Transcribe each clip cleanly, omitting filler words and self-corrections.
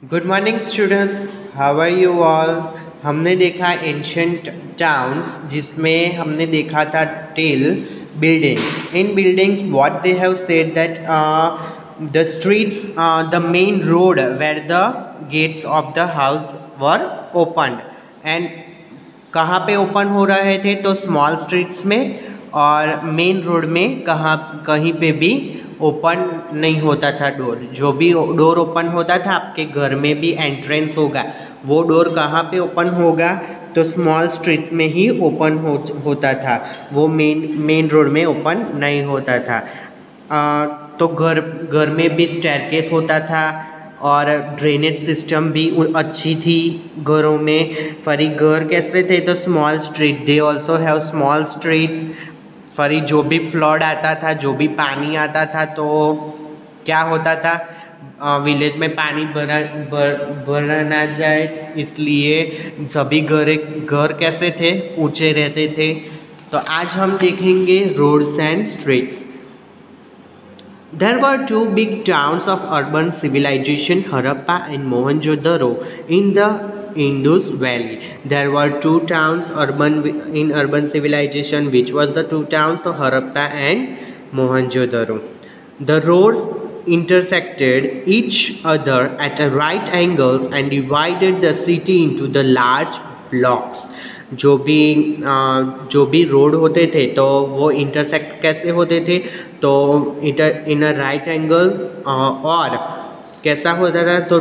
Good morning students, how are you all. हमने देखा ancient towns जिसमें हमने देखा था till buildings. In buildings what they have said that the streets, the main road where the gates of the house were open. And कहाँ पे open हो रहे थे? तो स्मॉल स्ट्रीट्स में, और मेन रोड में कहीं पे भी ओपन नहीं होता था डोर। जो भी डोर ओपन होता था, आपके घर में भी एंट्रेंस होगा, वो डोर कहाँ पे ओपन होगा? तो स्मॉल स्ट्रीट्स में ही ओपन होता था, वो मेन रोड में ओपन नहीं होता था। तो घर में भी स्टेयरकेस होता था, और ड्रेनेज सिस्टम भी अच्छी थी घरों में। फरी घर कैसे थे? तो small street, they also have small streets. फरी जो भी फ्लड आता था, जो भी पानी आता था, तो क्या होता था? विलेज में पानी भरा ना जाए, इसलिए सभी घर कैसे थे? ऊंचे रहते थे। तो आज हम देखेंगे roads and streets. There were two big towns of urban civilization, Harappa and Mohenjo-daro, in the Indus Valley. There were two towns in urban civilization. Which was the two towns? So Harappa and Mohenjo-daro. The roads intersected each other at right angles and divided the city into the large blocks. जो भी road होते थे तो वो intersect कैसे होते थे? तो इन अ राइट एंगल। और कैसा होता था? तो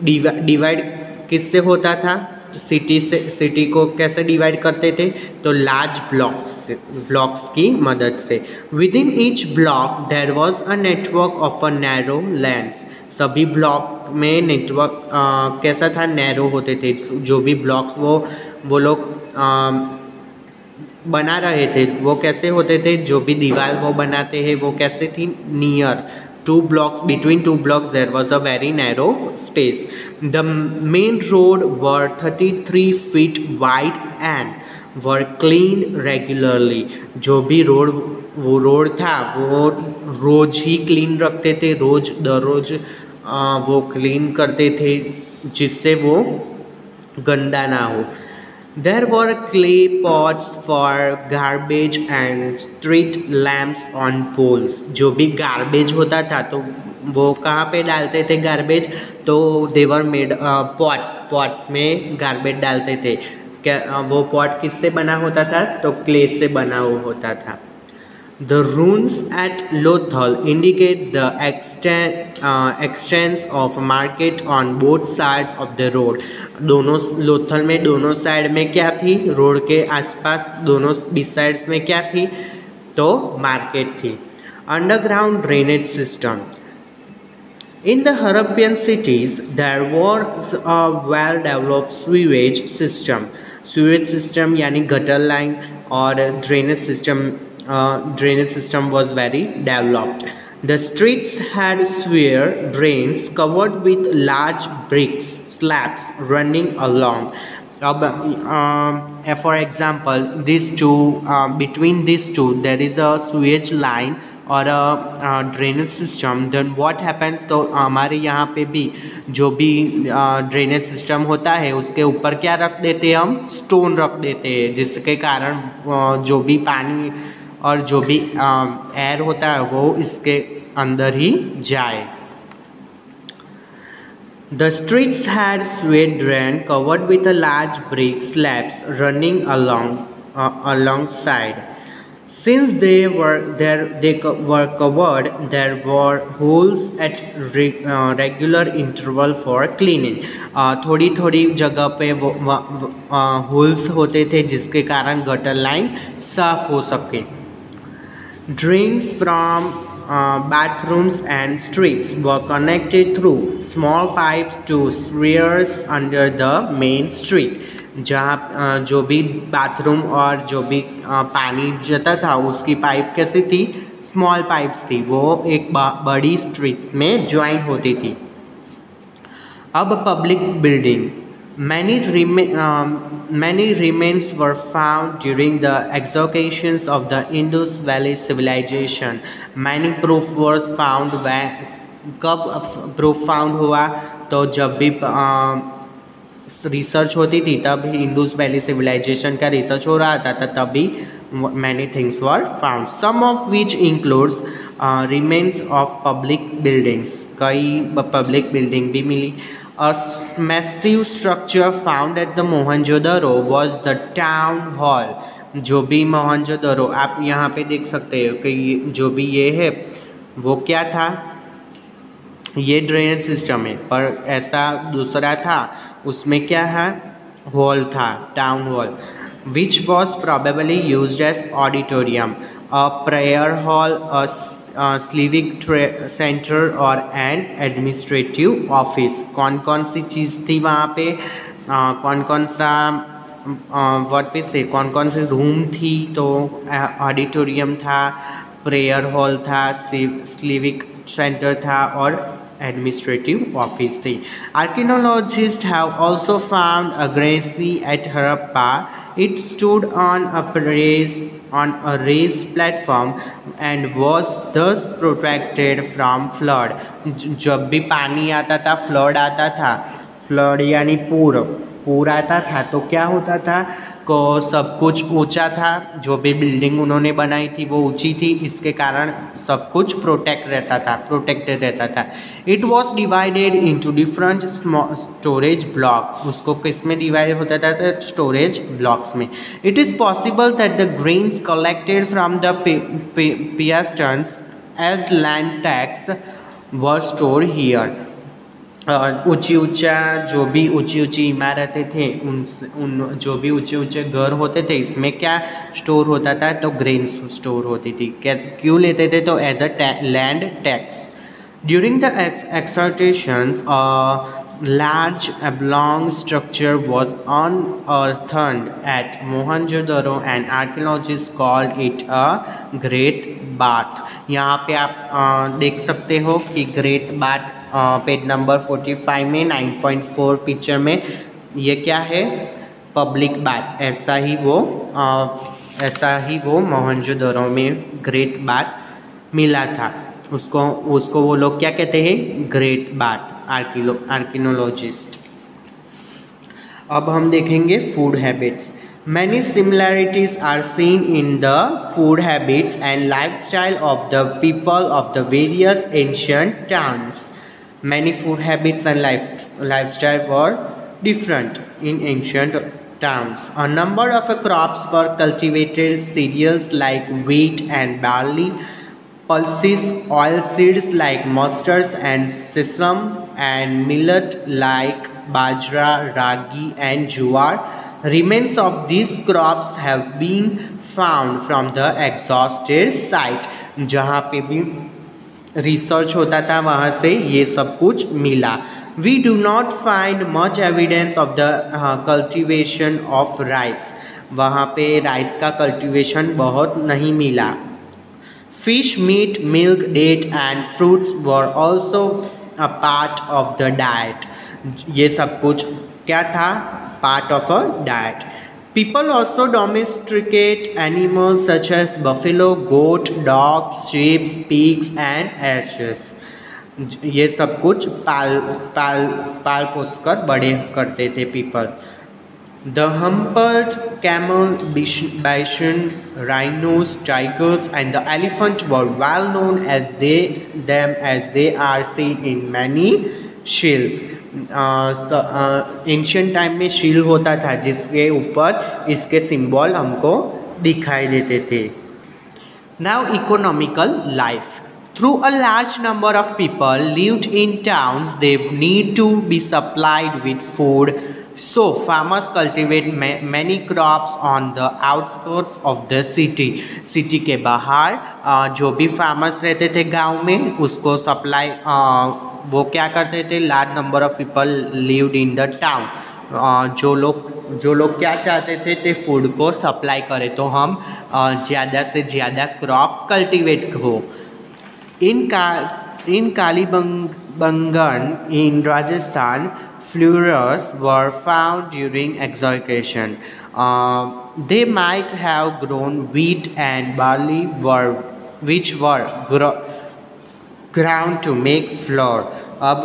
डिवाइड किससे होता था? सिटी को कैसे डिवाइड करते थे? तो लार्ज ब्लॉक्स की मदद से। Within each block there was a network of a narrow lanes. सभी ब्लॉक में नेटवर्क कैसा था? नैरो होते थे। जो भी ब्लॉक्स वो लोग बना रहे थे, वो कैसे होते थे? जो भी दीवार वो बनाते हैं, वो कैसे थी? Near between two blocks there was a very narrow space. The main road were 33 feet wide and were cleaned regularly. जो भी रोड था वो रोज ही क्लीन रखते थे, रोज दररोज वो क्लीन करते थे, जिससे वो गंदा ना हो। There were clay pots for garbage and street lamps on poles. जो भी गार्बेज होता था तो वो कहाँ पे डालते थे गार्बेज? तो they were made पॉट्स में गार्बेज डालते थे। क्या वो पॉट किससे बना होता था? तो क्ले से बना हुआ होता था। The ruins at Lothal indicates the extents of market on both sides of the road. Lothal में दोनों साइड में क्या थी? रोड के आसपास दोनों साइड्स में क्या थी? तो मार्केट थी। Underground drainage system. In the Harappan cities, there was a well-developed sewage system. Sewage system यानी गटर लाइन, और drainage system was very developed. The streets had sewer drains covered with large bricks slabs running along. For example, between these two there is a sewage line और drainage system. Then what happens? तो हमारे यहाँ पे भी जो भी drainage system होता है उसके ऊपर क्या रख देते हैं? हम स्टोन रख देते हैं, जिसके कारण जो भी पानी और जो भी एयर होता है वो इसके अंदर ही जाए। The streets had sewage drain covered with a large brick slabs running alongside. Since they were covered, there were holes at regular interval for cleaning. थोड़ी जगह पे वो होल्स होते थे, जिसके कारण गटर लाइन साफ हो सके। Drains from bathrooms and streets were connected through small pipes to sewers under the main street. जहाँ जो भी बाथरूम और जो भी पानी जाता था उसकी पाइप कैसी थी? स्मॉल पाइप्स थी, वो एक बड़ी स्ट्रीट्स में ज्वाइन होती थी। अब public building. Many remains were found during the excavations of the Indus Valley civilization. Many proof was found कब प्रूफ फाउंड हुआ? तो जब भी रिसर्च होती थी तब इंडस वैली सिविलाइजेशन का रिसर्च हो रहा था तभी many things were found, some of which includes remains of public buildings, कई पब्लिक बिल्डिंग भी मिली। A massive structure found at the Mohenjodaro was the town hall. जो भी मोहनजोदड़ो आप यहाँ पे देख सकते हो कि जो भी ये है वो क्या था, ये ड्रेनेज सिस्टम है, पर ऐसा दूसरा था उसमें क्या है, हॉल था, town hall, which was probably used as auditorium, a prayer hall, a civic centre और एन एडमिनिस्ट्रेटिव ऑफिस। कौन कौन सी चीज़ थी वहाँ पे, कौन कौन सा वर्ड पे से कौन कौन से रूम थी, तो ऑडिटोरियम था, प्रेयर हॉल था, सिविक सेंटर था और administrative office thing. Archaeologists have also found a grotto at Harappa. It stood on a raised platform and was thus protected from flood. जब भी पानी आता था, फ्लड आता था, फ्लड यानी पूर आता था तो क्या होता था को सब कुछ ऊंचा था, जो भी बिल्डिंग उन्होंने बनाई थी वो ऊंची थी, इसके कारण सब कुछ प्रोटेक्टेड रहता था। It was divided into different storage block, उसको किस में डिवाइड होता था, तो स्टोरेज ब्लॉक्स में। It is possible that the grains collected from the peasants as land tax were store here. ऊंची ऊंची इमारतें थे, उन जो भी ऊंचे घर होते थे इसमें क्या स्टोर होता था, तो ग्रेन स्टोर होती थी। क्यों लेते थे, तो as a land tax. During the exploitations large oblong structure was unearthed at Mohenjo-daro and archaeologists called it a great bath। यहाँ पे आप देख सकते हो कि ग्रेट बाथ पेज नंबर 45 में 9.4 पिक्चर में ये क्या है, पब्लिक बाथ। ऐसा ही वो मोहनजोदड़ो में ग्रेट बाथ मिला था, उसको वो लोग क्या कहते हैं, ग्रेट बाथ, आर्कियोलॉजिस्ट। अब हम देखेंगे food habits. Many similarities are seen in the food habits and lifestyle of the people of the various ancient towns. Many food habits and lifestyle were different in ancient towns. A number of crops were cultivated, cereals like wheat and barley, pulses, oilseeds like mustard and sesame, and millet like bajra, ragi and jowar. Remains of these crops have been found from the exhausted site. जहाँ पे भी research होता था वहाँ से ये सब कुछ मिला। We do not find much evidence of the cultivation of rice. वहाँ पे राइस का कल्टीवेशन बहुत नहीं मिला। Fish, meat, milk, date and fruits were also a part of the diet. ये सब कुछ क्या था, part of a diet. People also domesticate animals such as buffalo, goat, dogs, sheep, pigs and asses. ये सब कुछ पाल पोस कर बड़े करते थे people. The humped camel, bison, rhinos, tigers and the elephant were well known as they are seen in many shields. Ancient time में shield होता था जिसके ऊपर इसके सिंबल हमको दिखाई देते थे। Now economical life. Through a large number of people lived in towns, they need to be supplied with food. So farmers cultivate many crops on the outskirts of the city. City के बाहर जो भी farmers रहते थे गांव में उसको supply वो क्या करते थे, large number of people lived in the town. जो लोग क्या चाहते थे फूड को सप्लाई करें, तो हम ज़्यादा से ज़्यादा क्रॉप कल्टीवेट हो। In Kalibangan in Rajasthan, flowers were found during excavation. They might have grown wheat and barley which were ground to make flour. अब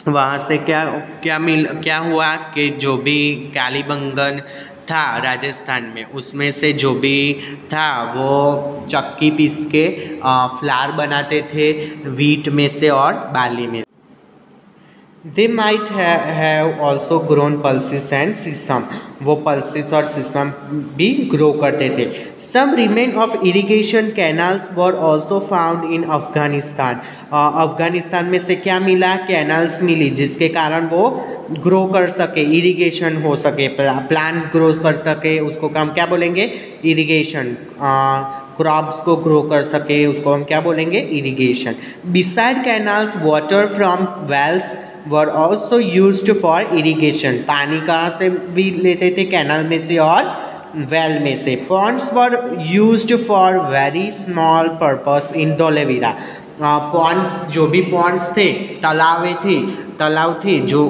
वहाँ से क्या हुआ कि जो भी कालीबंगन था राजस्थान में, उसमें से जो भी था वो चक्की पीस के फ्लावर बनाते थे वीट में से और बार्ली में। They might have also grown pulses and sesame. वो pulses और sesame भी grow करते थे। Some remains of irrigation canals were also found in Afghanistan. Afghanistan में से क्या मिला? कैनल्स मिली जिसके कारण वो ग्रो कर सके, इरिगेशन हो सके, प्लांट्स ग्रो कर सके, उसको हम क्या बोलेंगे? इरिगेशन। क्रॉप्स को ग्रो कर सके उसको हम क्या बोलेंगे? Irrigation. Beside canals water from wells were also used for irrigation. पानी कहाँ से भी लेते थे? कैनल में से और वेल में से। Ponds were used for very small purpose in Dholavira. Ponds, जो भी पॉन्ड्स थे, तालाब थे जो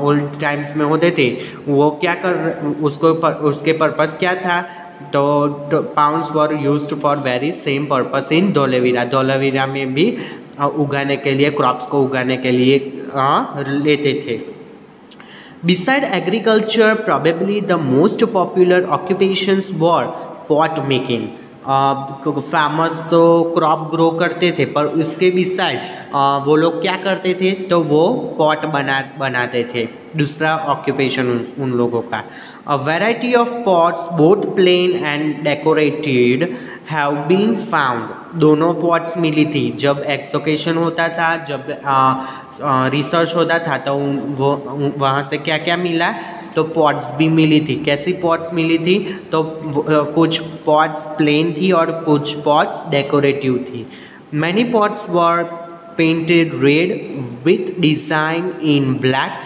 ओल्ड टाइम्स में होते थे, वो क्या उसके पर्पस क्या था? तो pounds were used for very same purpose in Dholavira. Dholavira में भी उगाने के लिए, क्रॉप्स को उगाने के लिए लेते थे। Beside agriculture, probably the most popular occupations were pot making. Farmers तो क्रॉप ग्रो करते थे, पर उसके बिसाइड वो लोग क्या करते थे? तो वो पॉट बनाते थे। दूसरा ऑक्यूपेशन उन लोगों का। A variety of pots both plain and decorated have been found. दोनों पॉट्स मिली थी। जब एक्सोकेशन होता था, जब रिसर्च होता था, तो वो वहाँ से क्या क्या मिला? तो पॉट्स भी मिली थी। कैसी पॉट्स मिली थी? तो कुछ पॉट्स प्लेन थी और कुछ पॉट्स डेकोरेटिव थी। Many pots were painted red with design in black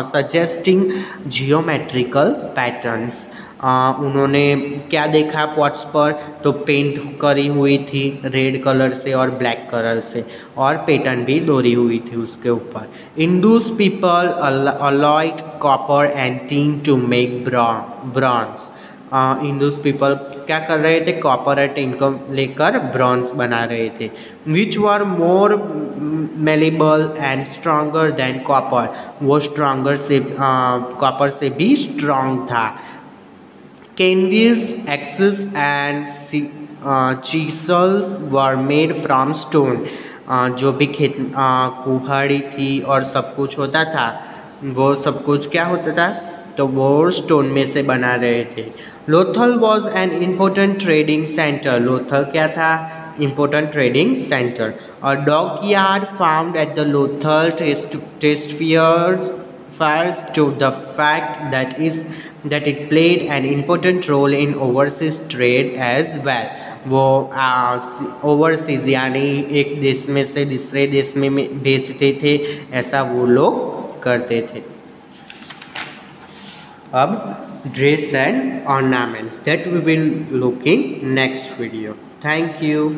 suggesting geometrical patterns. उन्होंने क्या देखा पॉट्स पर? तो पेंट करी हुई थी रेड कलर से और ब्लैक कलर से, और पैटर्न भी दोरी हुई थी उसके ऊपर। Indus people alloyed copper and tin to make bronze. Indus people क्या कर रहे थे? कॉपर और टीन को लेकर ब्रॉन्ज बना रहे थे। Which were more malleable and stronger than copper. वो स्ट्रॉन्गर से कॉपर से भी स्ट्रॉन्ग था। Canvases, axes and chisels were made from stone. जो भी कुल्हाड़ी थी और सब कुछ होता था, वो सब कुछ क्या होता था? तो वो स्टोन में से बना रहे थे। Lothal was an important trading centre. Lothal क्या था? Important trading centre. और dockyard found at the Lothal test refers to the fact that it played an important role in overseas trade as well. वो ओवरसीज यानी एक देश में से दूसरे देश में बेचते थे, ऐसा वो लोग करते थे। अब dress and ornaments that we will look in next video. Thank you.